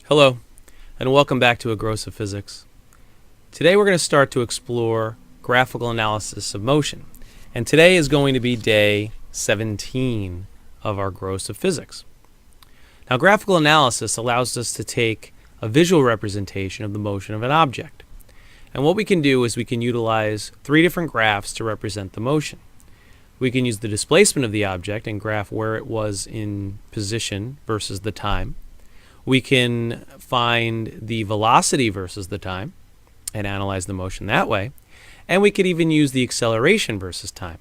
Hello, and welcome back to Aggressive Physics. Today we're going to start to explore graphical analysis of motion. And today is going to be day 17 of our Aggressive Physics. Now, graphical analysis allows us to take a visual representation of the motion of an object. And what we can do is we can utilize three different graphs to represent the motion. We can use the displacement of the object and graph where it was in position versus the time. We can find the velocity versus the time and analyze the motion that way. And we could even use the acceleration versus time.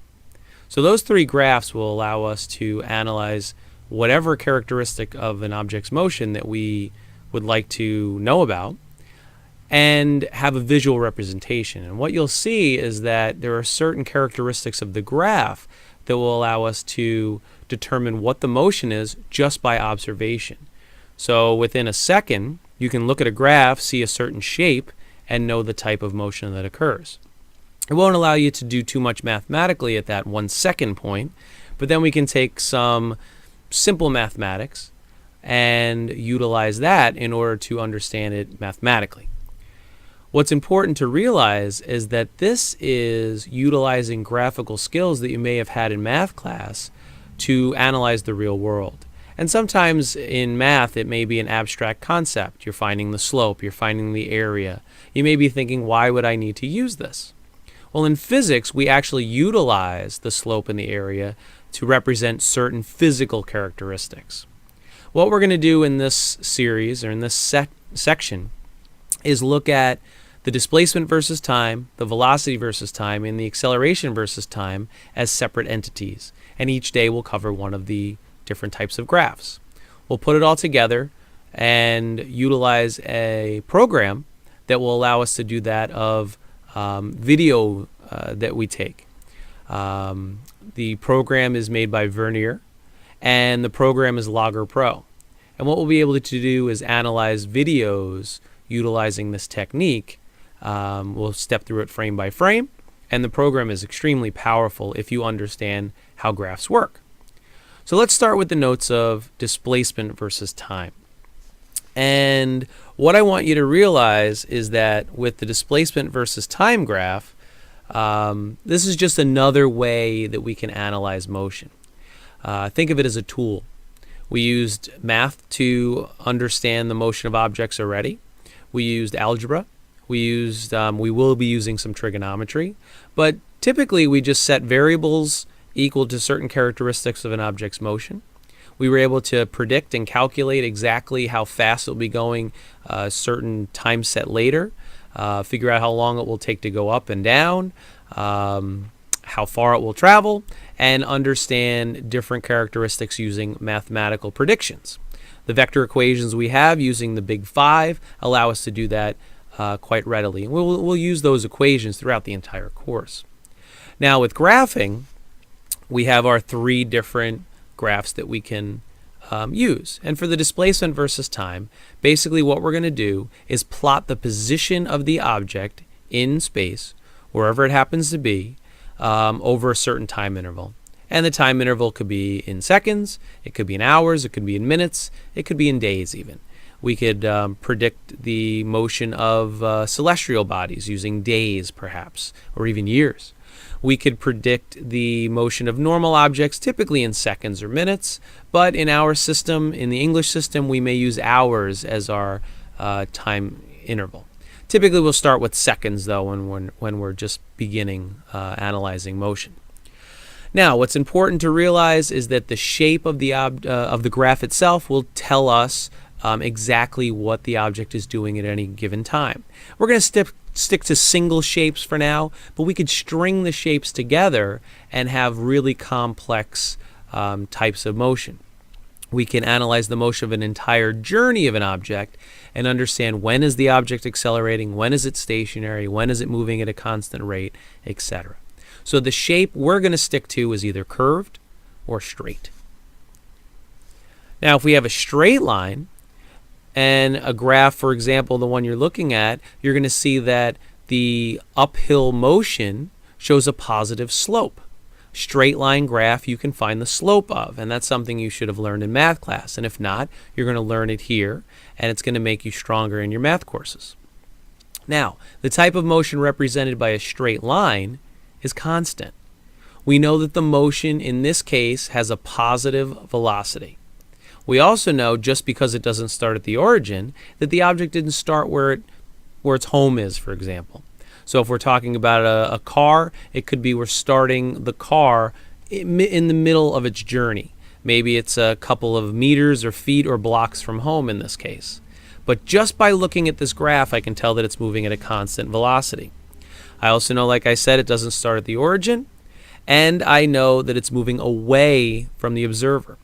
So those three graphs will allow us to analyze whatever characteristic of an object's motion that we would like to know about and have a visual representation. And what you'll see is that there are certain characteristics of the graph that will allow us to determine what the motion is just by observation. So within a second, you can look at a graph, see a certain shape, and know the type of motion that occurs. It won't allow you to do too much mathematically at that 1 second point, but then we can take some simple mathematics and utilize that in order to understand it mathematically. What's important to realize is that this is utilizing graphical skills that you may have had in math class to analyze the real world. And sometimes in math, it may be an abstract concept. You're finding the slope, you're finding the area. You may be thinking, why would I need to use this? Well, in physics, we actually utilize the slope and the area to represent certain physical characteristics. What we're going to do in this series, or in this section, is look at the displacement versus time, the velocity versus time, and the acceleration versus time as separate entities. And each day we'll cover one of the different types of graphs. We'll put it all together and utilize a program that will allow us to do that of video that we take. The program is made by Vernier, and the program is Logger Pro. And what we'll be able to do is analyze videos utilizing this technique. We'll step through it frame by frame, and the program is extremely powerful if you understand how graphs work. So let's start with the notes of displacement versus time. And what I want you to realize is that with the displacement versus time graph, this is just another way that we can analyze motion. Think of it as a tool. We used math to understand the motion of objects already. We used algebra. We will be using some trigonometry. But typically we just set variables equal to certain characteristics of an object's motion. We were able to predict and calculate exactly how fast it will be going a certain time set later, figure out how long it will take to go up and down, how far it will travel, and understand different characteristics using mathematical predictions. The vector equations we have using the big five allow us to do that quite readily. And we'll use those equations throughout the entire course. Now with graphing, we have our three different graphs that we can use. And for the displacement versus time, basically what we're going to do is plot the position of the object in space, wherever it happens to be, over a certain time interval. And the time interval could be in seconds, it could be in hours, it could be in minutes, it could be in days even. We could predict the motion of celestial bodies using days perhaps, or even years. We could predict the motion of normal objects typically in seconds or minutes, but in our system, in the English system, we may use hours as our time interval. Typically we'll start with seconds though when we're just beginning analyzing motion. Now what's important to realize is that the shape of the graph itself will tell us exactly what the object is doing at any given time. We're going to stick to single shapes for now, but we could string the shapes together and have really complex types of motion. We can analyze the motion of an entire journey of an object and understand when is the object accelerating, when is it stationary, when is it moving at a constant rate, etc. So the shape we're going to stick to is either curved or straight. Now if we have a straight line, and a graph, for example, the one you're looking at, you're going to see that the uphill motion shows a positive slope. straight line graph you can find the slope of, and that's something you should have learned in math class. And if not, you're going to learn it here, and it's going to make you stronger in your math courses. Now, the type of motion represented by a straight line is constant. We know that the motion in this case has a positive velocity. We also know, just because it doesn't start at the origin, that the object didn't start where its home is, for example. So if we're talking about a car, it could be we're starting the car in the middle of its journey. Maybe it's a couple of meters or feet or blocks from home in this case. But just by looking at this graph, I can tell that it's moving at a constant velocity. I also know, like I said, it doesn't start at the origin, and I know that it's moving away from the observer.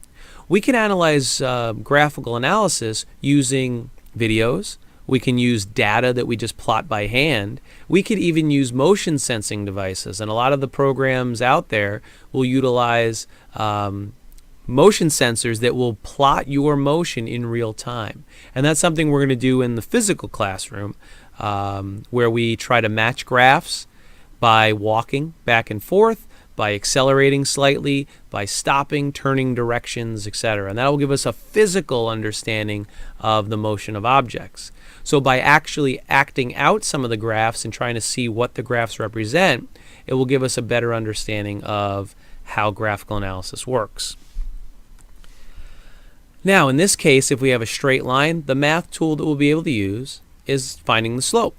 We can analyze graphical analysis using videos. We can use data that we just plot by hand. We could even use motion sensing devices, and a lot of the programs out there will utilize motion sensors that will plot your motion in real time. And that's something we're going to do in the physical classroom, where we try to match graphs by walking back and forth, by accelerating slightly, by stopping, turning directions, etc. And that will give us a physical understanding of the motion of objects. So by actually acting out some of the graphs and trying to see what the graphs represent, it will give us a better understanding of how graphical analysis works. Now, in this case, if we have a straight line, the math tool that we'll be able to use is finding the slope.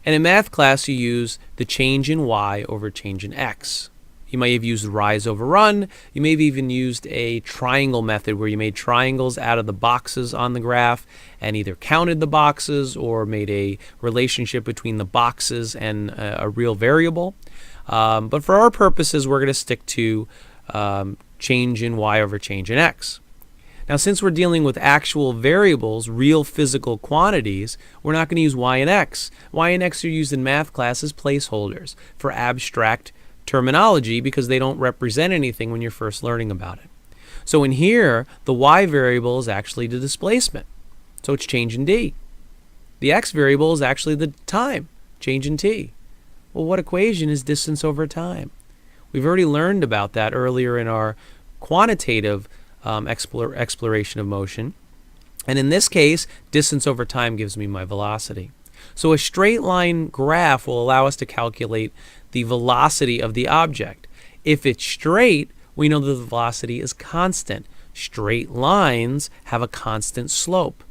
And in math class, you use the change in y over change in x. You might have used rise over run. You may have even used a triangle method where you made triangles out of the boxes on the graph and either counted the boxes or made a relationship between the boxes and a real variable. But for our purposes, we're going to stick to change in y over change in x. Now, since we're dealing with actual variables, real physical quantities, we're not going to use y and x. Y and x are used in math class as placeholders for abstract terminology because they don't represent anything when you're first learning about it. So in here, the y variable is actually the displacement. So it's change in d. The x variable is actually the time, change in t. Well, what equation is distance over time? We've already learned about that earlier in our quantitative exploration of motion. And in this case, distance over time gives me my velocity. So a straight line graph will allow us to calculate the velocity of the object. If it's straight, we know that the velocity is constant. Straight lines have a constant slope.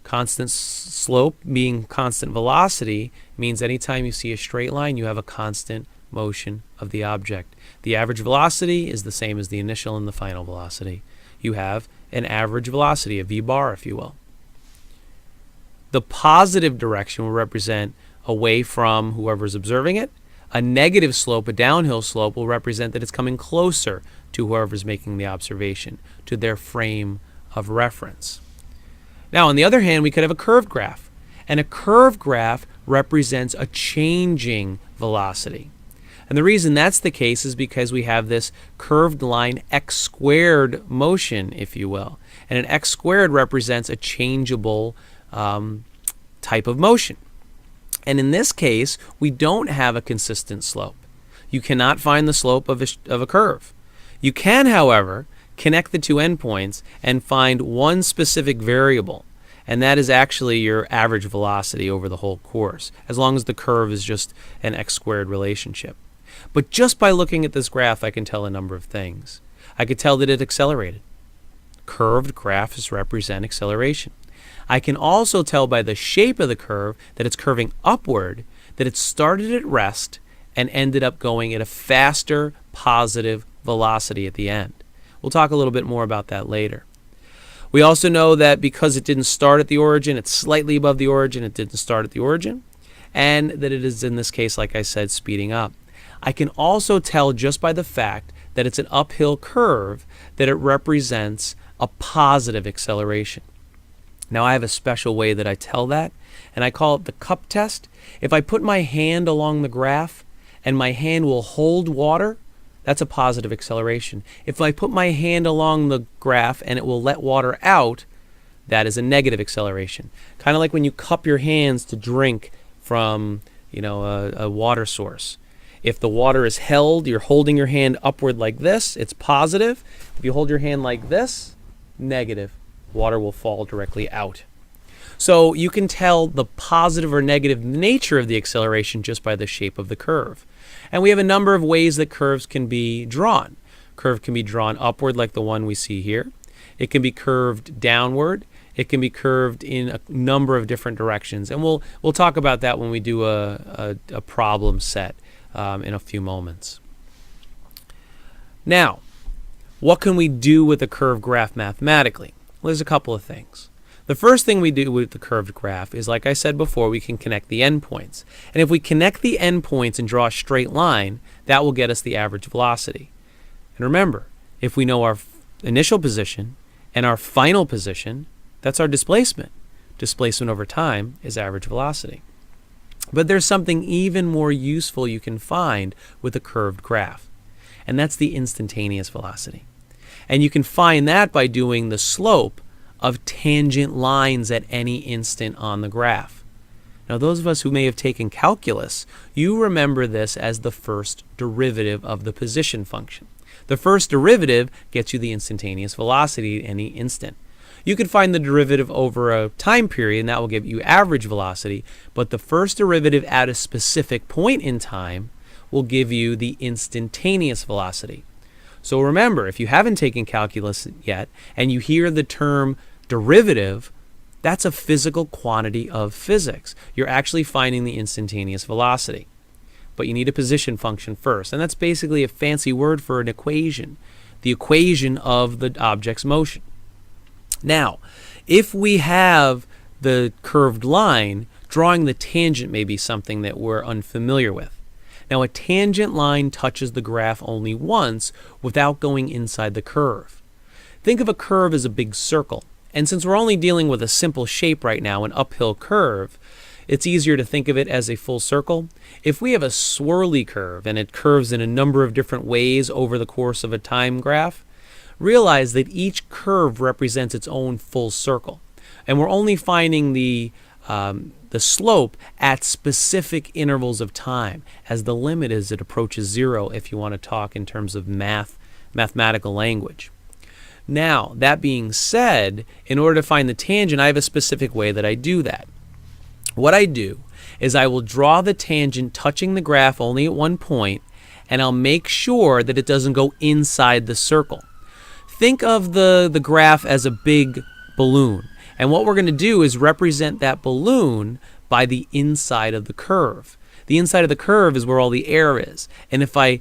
Constant slope being constant velocity means anytime you see a straight line, you have a constant motion of the object. The average velocity is the same as the initial and the final velocity. You have an average velocity, a v bar, if you will. The positive direction will represent away from whoever's observing it. A negative slope, a downhill slope, will represent that it's coming closer to whoever's making the observation, to their frame of reference. Now, on the other hand, we could have a curved graph. And a curved graph represents a changing velocity. And the reason that's the case is because we have this curved line x squared motion, if you will. And an x squared represents a changeable type of motion. And in this case, we don't have a consistent slope. You cannot find the slope of a curve. You can, however, connect the two endpoints and find one specific variable. And that is actually your average velocity over the whole course, as long as the curve is just an x squared relationship. But just by looking at this graph, I can tell a number of things. I could tell that it accelerated. Curved graphs represent acceleration. I can also tell by the shape of the curve that it's curving upward, that it started at rest and ended up going at a faster positive velocity at the end. We'll talk a little bit more about that later. We also know that because it didn't start at the origin, it's slightly above the origin, it didn't start at the origin, and that it is, in this case, like I said, speeding up. I can also tell just by the fact that it's an uphill curve that it represents a positive acceleration. Now, I have a special way that I tell that, and I call it the cup test. If I put my hand along the graph and my hand will hold water, that's a positive acceleration. If I put my hand along the graph and it will let water out, that is a negative acceleration. Kind of like when you cup your hands to drink from, a water source. If the water is held, you're holding your hand upward like this, it's positive. If you hold your hand like this, negative. Water will fall directly out. So you can tell the positive or negative nature of the acceleration just by the shape of the curve. And we have a number of ways that curves can be drawn. Curve can be drawn upward like the one we see here. It can be curved downward. It can be curved in a number of different directions. And we'll talk about that when we do a problem set in a few moments. Now, what can we do with a curved graph mathematically? Well, there's a couple of things. The first thing we do with the curved graph is, like I said before, we can connect the endpoints. And if we connect the endpoints and draw a straight line, that will get us the average velocity. And remember, if we know our initial position and our final position, that's our displacement. Displacement over time is average velocity. But there's something even more useful you can find with a curved graph, and that's the instantaneous velocity. And you can find that by doing the slope of tangent lines at any instant on the graph. Now, those of us who may have taken calculus, you remember this as the first derivative of the position function. The first derivative gets you the instantaneous velocity at any instant. You could find the derivative over a time period, and that will give you average velocity, but the first derivative at a specific point in time will give you the instantaneous velocity. So remember, if you haven't taken calculus yet, and you hear the term derivative, that's a physical quantity of physics. You're actually finding the instantaneous velocity. But you need a position function first, and that's basically a fancy word for an equation, the equation of the object's motion. Now, if we have the curved line, drawing the tangent may be something that we're unfamiliar with. Now, a tangent line touches the graph only once without going inside the curve. Think of a curve as a big circle, and since we're only dealing with a simple shape right now, an uphill curve, it's easier to think of it as a full circle. If we have a swirly curve and it curves in a number of different ways over the course of a time graph, realize that each curve represents its own full circle. And we're only finding the slope at specific intervals of time, as the limit is it approaches zero if you want to talk in terms of mathematical language. Now, that being said, in order to find the tangent, I have a specific way that I do that. What I do is I will draw the tangent touching the graph only at one point, and I'll make sure that it doesn't go inside the circle. Think of the graph as a big balloon, and what we're going to do is represent that balloon by the inside of the curve. The inside of the curve is where all the air is, and if I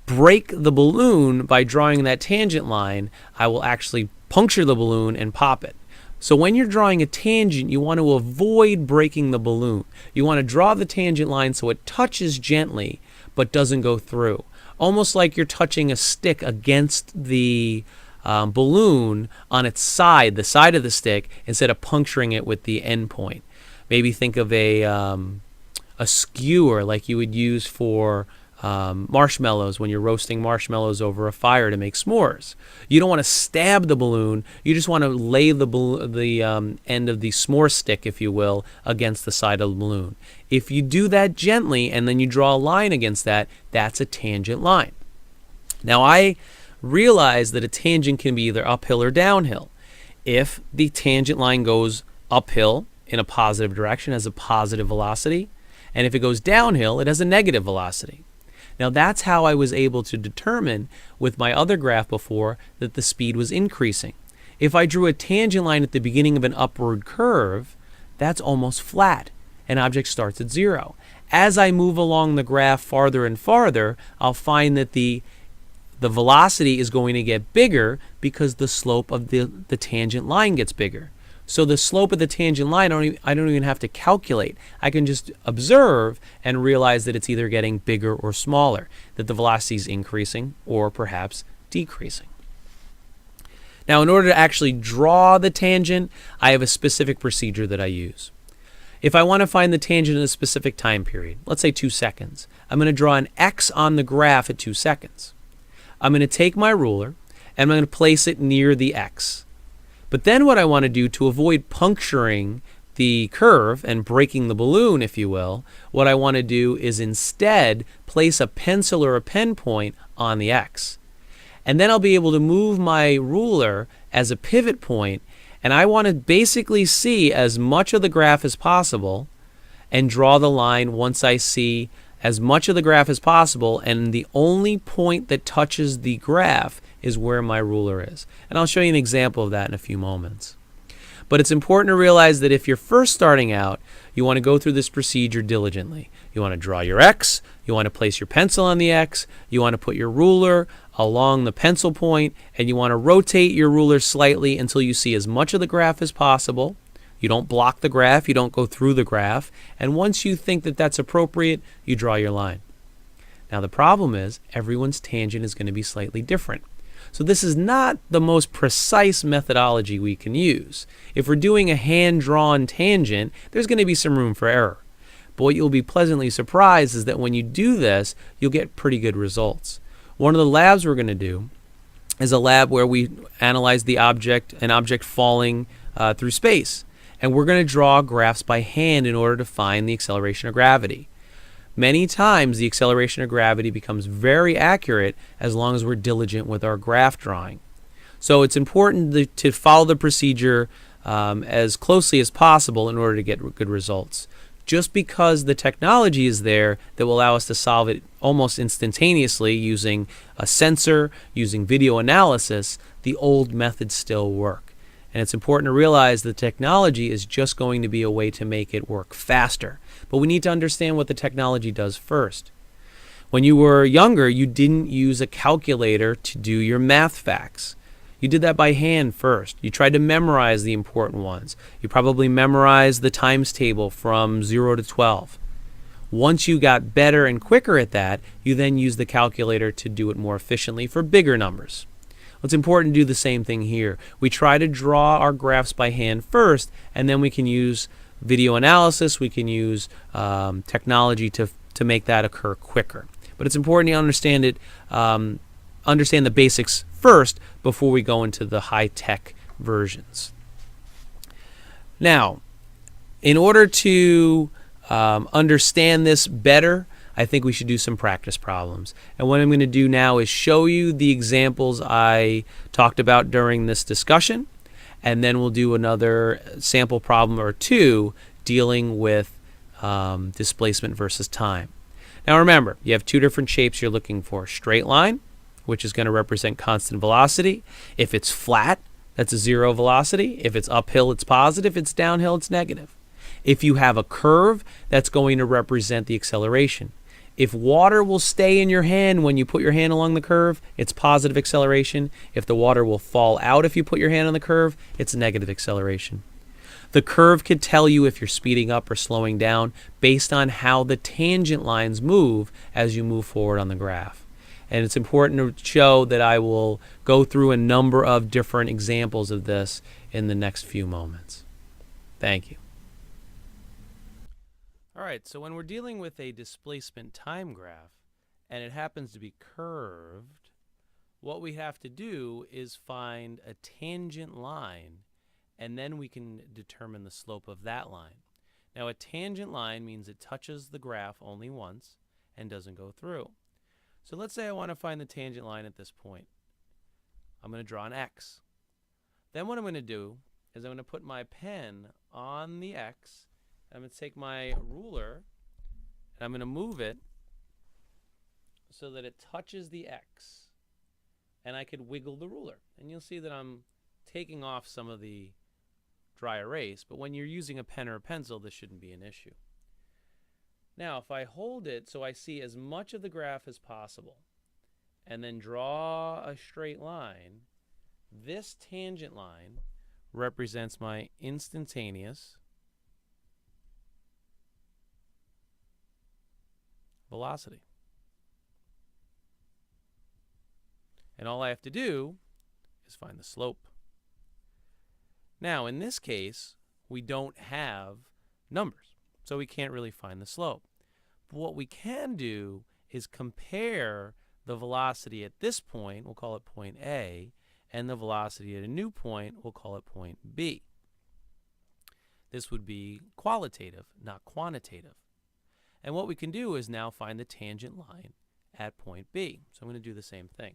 break the balloon by drawing that tangent line, I will actually puncture the balloon and pop it. So when you're drawing a tangent, you want to avoid breaking the balloon. You want to draw the tangent line so it touches gently but doesn't go through. Almost like you're touching a stick against the balloon on its side, the side of the stick, instead of puncturing it with the end point. Maybe think of a skewer like you would use for marshmallows when you're roasting marshmallows over a fire to make s'mores. You don't want to stab the balloon. You just want to lay the end of the s'more stick, if you will, against the side of the balloon. If you do that gently and then you draw a line against that, that's a tangent line. Now, I realize that a tangent can be either uphill or downhill. If the tangent line goes uphill in a positive direction, it has a positive velocity, and if it goes downhill, it has a negative velocity. Now, that's how I was able to determine with my other graph before that the speed was increasing. If I drew a tangent line at the beginning of an upward curve, that's almost flat. An object starts at zero. As I move along the graph farther and farther, I'll find that the velocity is going to get bigger because the slope of the tangent line gets bigger. So the slope of the tangent line, I don't even have to calculate. I can just observe and realize that it's either getting bigger or smaller, that the velocity is increasing or perhaps decreasing. Now, in order to actually draw the tangent, I have a specific procedure that I use. If I want to find the tangent in a specific time period, let's say 2 seconds, I'm going to draw an X on the graph at 2 seconds. I'm going to take my ruler and I'm going to place it near the X. But then what I want to do to avoid puncturing the curve and breaking the balloon, if you will, what I want to do is instead place a pencil or a pen point on the x. And then I'll be able to move my ruler as a pivot point, and I want to basically see as much of the graph as possible and draw the line once I see as much of the graph as possible, and the only point that touches the graph is where my ruler is. And I'll show you an example of that in a few moments. But it's important to realize that if you're first starting out, you want to go through this procedure diligently. You want to draw your x, you want to place your pencil on the x, you want to put your ruler along the pencil point, and you want to rotate your ruler slightly until you see as much of the graph as possible. You don't block the graph, you don't go through the graph, and once you think that that's appropriate, you draw your line. Now the problem is everyone's tangent is going to be slightly different. So this is not the most precise methodology we can use. If we're doing a hand-drawn tangent, there's going to be some room for error. But what you'll be pleasantly surprised is that when you do this, you'll get pretty good results. One of the labs we're going to do is a lab where we analyze an object falling through space. And we're going to draw graphs by hand in order to find the acceleration of gravity. Many times the acceleration of gravity becomes very accurate as long as we're diligent with our graph drawing. So it's important to follow the procedure as closely as possible in order to get good results. Just because the technology is there that will allow us to solve it almost instantaneously using a sensor, using video analysis, the old methods still work. And it's important to realize the technology is just going to be a way to make it work faster. But we need to understand what the technology does first. When you were younger, you didn't use a calculator to do your math facts. You did that by hand first. You tried to memorize the important ones. You probably memorized the times table from 0 to 12. Once you got better and quicker at that, you then used the calculator to do it more efficiently for bigger numbers. It's important to do the same thing here. We try to draw our graphs by hand first, and then we can use video analysis, we can use technology to make that occur quicker. But it's important to understand the basics first before we go into the high-tech versions. Now, in order to understand this better, I think we should do some practice problems. And what I'm going to do now is show you the examples I talked about during this discussion, and then we'll do another sample problem or two dealing with displacement versus time. Now remember, you have two different shapes you're looking for. Straight line, which is going to represent constant velocity. If it's flat, that's a zero velocity. If it's uphill, it's positive. If it's downhill, it's negative. If you have a curve, that's going to represent the acceleration. If water will stay in your hand when you put your hand along the curve, it's positive acceleration. If the water will fall out if you put your hand on the curve, it's negative acceleration. The curve could tell you if you're speeding up or slowing down based on how the tangent lines move as you move forward on the graph. And it's important to show that I will go through a number of different examples of this in the next few moments. Thank you. All right, so when we're dealing with a displacement time graph and it happens to be curved, what we have to do is find a tangent line, and then we can determine the slope of that line. Now a tangent line means it touches the graph only once and doesn't go through. So let's say I want to find the tangent line at this point. I'm going to draw an X. Then what I'm going to do is I'm going to put my pen on the X. I'm going to take my ruler and I'm going to move it so that it touches the X. And I could wiggle the ruler. And you'll see that I'm taking off some of the dry erase, but when you're using a pen or a pencil, this shouldn't be an issue. Now, if I hold it so I see as much of the graph as possible and then draw a straight line, this tangent line represents my instantaneous velocity. And all I have to do is find the slope. Now, in this case, we don't have numbers, so we can't really find the slope. But what we can do is compare the velocity at this point, we'll call it point A, and the velocity at a new point, we'll call it point B. This would be qualitative, not quantitative. And what we can do is now find the tangent line at point B. So I'm going to do the same thing.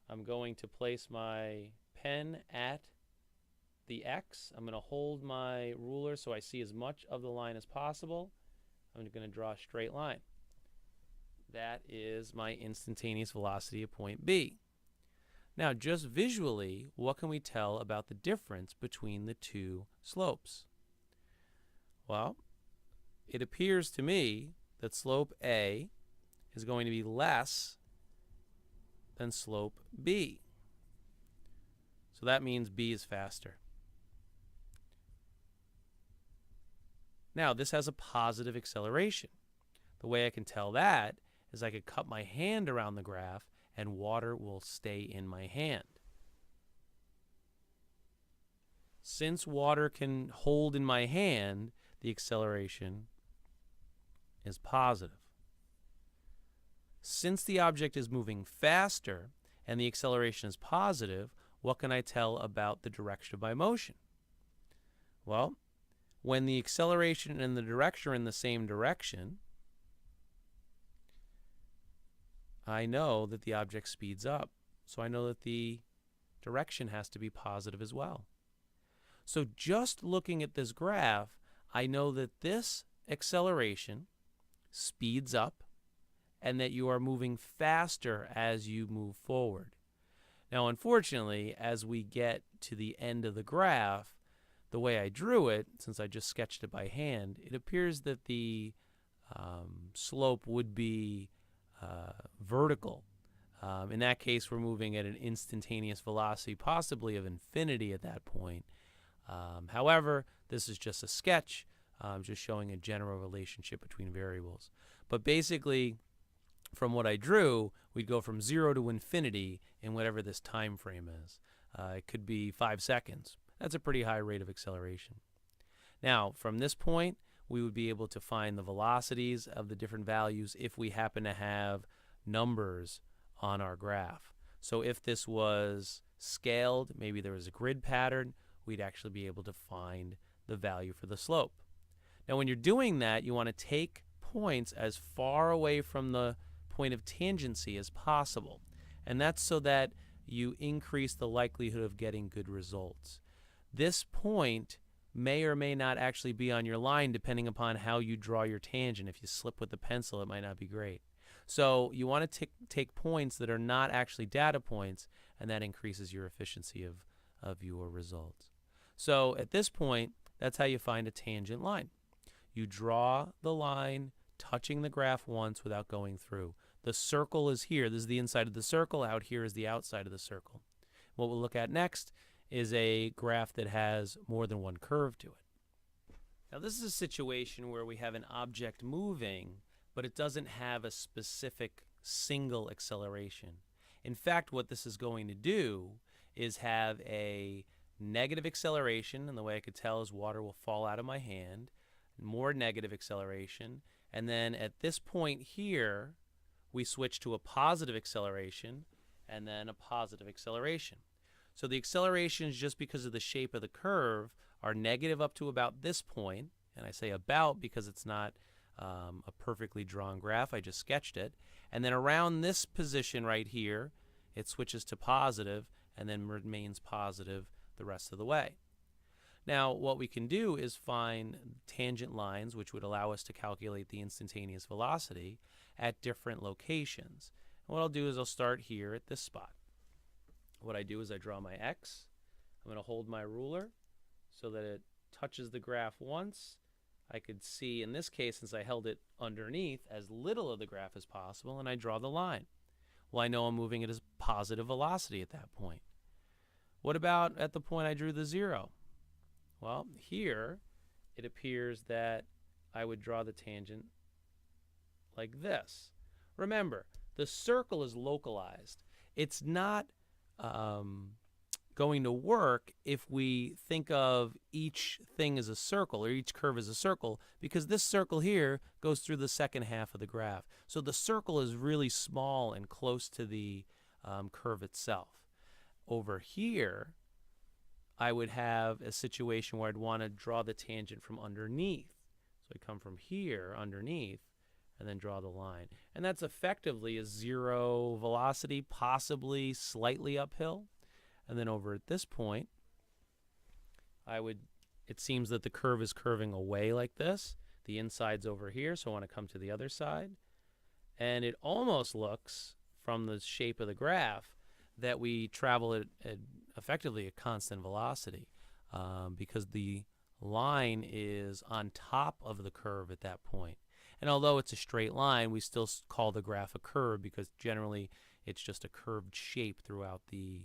I'm going to place my pen at the X. I'm going to hold my ruler so I see as much of the line as possible. I'm going to draw a straight line. That is my instantaneous velocity at point B. Now, just visually, what can we tell about the difference between the two slopes? Well, it appears to me that slope A is going to be less than slope B. So that means B is faster. Now, this has a positive acceleration. The way I can tell that is I could cut my hand around the graph and water will stay in my hand. Since water can hold in my hand, the acceleration is positive. Since the object is moving faster and the acceleration is positive, what can I tell about the direction of my motion? Well, when the acceleration and the direction are in the same direction, I know that the object speeds up. So I know that the direction has to be positive as well. So just looking at this graph, I know that this acceleration speeds up and that you are moving faster as you move forward. Now, unfortunately, as we get to the end of the graph, the way I drew it, since I just sketched it by hand, it appears that the slope would be vertical. In that case, we're moving at an instantaneous velocity, possibly of infinity at that point. However, this is just a sketch, just showing a general relationship between variables. But basically, from what I drew, we'd go from 0 to infinity in whatever this time frame is. It could be 5 seconds. That's a pretty high rate of acceleration. Now, from this point, we would be able to find the velocities of the different values if we happen to have numbers on our graph. So if this was scaled, maybe there was a grid pattern, we'd actually be able to find the value for the slope. Now, when you're doing that, you want to take points as far away from the point of tangency as possible. And that's so that you increase the likelihood of getting good results. This point may or may not actually be on your line depending upon how you draw your tangent. If you slip with the pencil, it might not be great. So you want to take points that are not actually data points, and that increases your efficiency of your results. So at this point, that's how you find a tangent line. You draw the line touching the graph once without going through. The circle is here. This is the inside of the circle. Out here is the outside of the circle. What we'll look at next is a graph that has more than one curve to it. Now, this is a situation where we have an object moving, but it doesn't have a specific single acceleration. In fact, what this is going to do is have a negative acceleration, and the way I could tell is water will fall out of my hand, more negative acceleration, and then at this point here, we switch to a positive acceleration, and then a positive acceleration. So the accelerations, just because of the shape of the curve, are negative up to about this point, and I say about because it's not a perfectly drawn graph, I just sketched it, and then around this position right here, it switches to positive and then remains positive the rest of the way. Now, what we can do is find tangent lines, which would allow us to calculate the instantaneous velocity at different locations. And what I'll do is I'll start here at this spot. What I do is I draw my X. I'm going to hold my ruler so that it touches the graph once. I could see, in this case, since I held it underneath, as little of the graph as possible, and I draw the line. Well, I know I'm moving at a positive velocity at that point. What about at the point I drew the 0? Well, here it appears that I would draw the tangent like this. Remember, the circle is localized. It's not going to work if we think of each thing as a circle or each curve as a circle, because this circle here goes through the second half of the graph. So the circle is really small and close to the curve itself. Over here, I would have a situation where I'd want to draw the tangent from underneath. So I come from here underneath and then draw the line. And that's effectively a zero velocity, possibly slightly uphill. And then over at this point, it seems that the curve is curving away like this. The inside's over here, so I want to come to the other side. And it almost looks, from the shape of the graph, that we travel at effectively a constant velocity because the line is on top of the curve at that point. And although it's a straight line, we still call the graph a curve because generally it's just a curved shape throughout the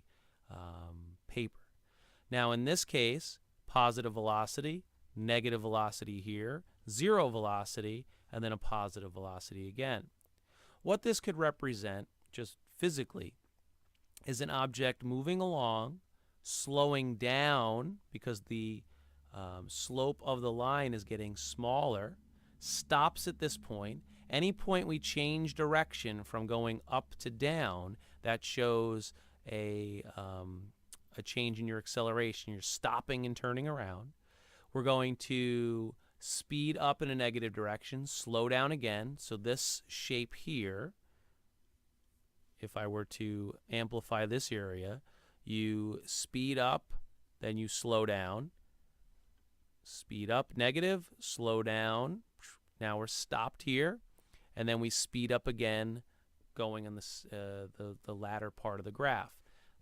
paper. Now in this case, positive velocity, negative velocity here, zero velocity, and then a positive velocity again. What this could represent, just physically, is an object moving along, slowing down because the slope of the line is getting smaller, stops at this point. Any point we change direction from going up to down, that shows a change in your acceleration. You're stopping and turning around. We're going to speed up in a negative direction, slow down again. So this shape here, if I were to amplify this area, you speed up, then you slow down. Speed up, negative, slow down. Now we're stopped here, and then we speed up again, going in the latter part of the graph,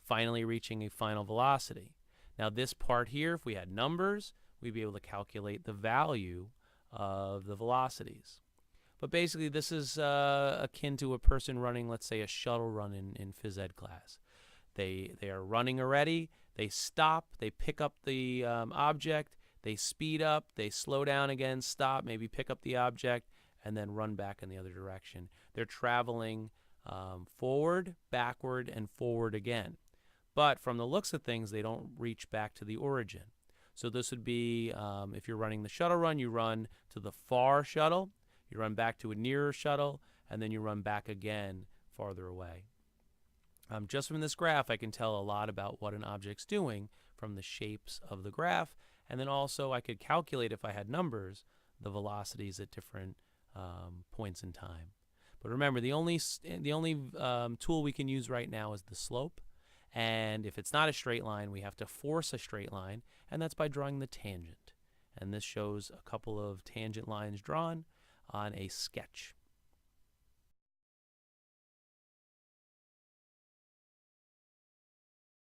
finally reaching a final velocity. Now this part here, if we had numbers, we'd be able to calculate the value of the velocities. But basically this is akin to a person running, let's say, a shuttle run in phys ed class. They are running already, they stop, they pick up the object, they speed up, they slow down again, stop, maybe pick up the object, and then run back in the other direction. They're traveling forward, backward, and forward again. But from the looks of things, they don't reach back to the origin. So this would be, if you're running the shuttle run, you run to the far shuttle, you run back to a nearer shuttle, and then you run back again farther away. Just from this graph, I can tell a lot about what an object's doing from the shapes of the graph, and then also I could calculate, if I had numbers, the velocities at different points in time. But remember, the only tool we can use right now is the slope, and if it's not a straight line, we have to force a straight line, and that's by drawing the tangent. And this shows a couple of tangent lines drawn on a sketch.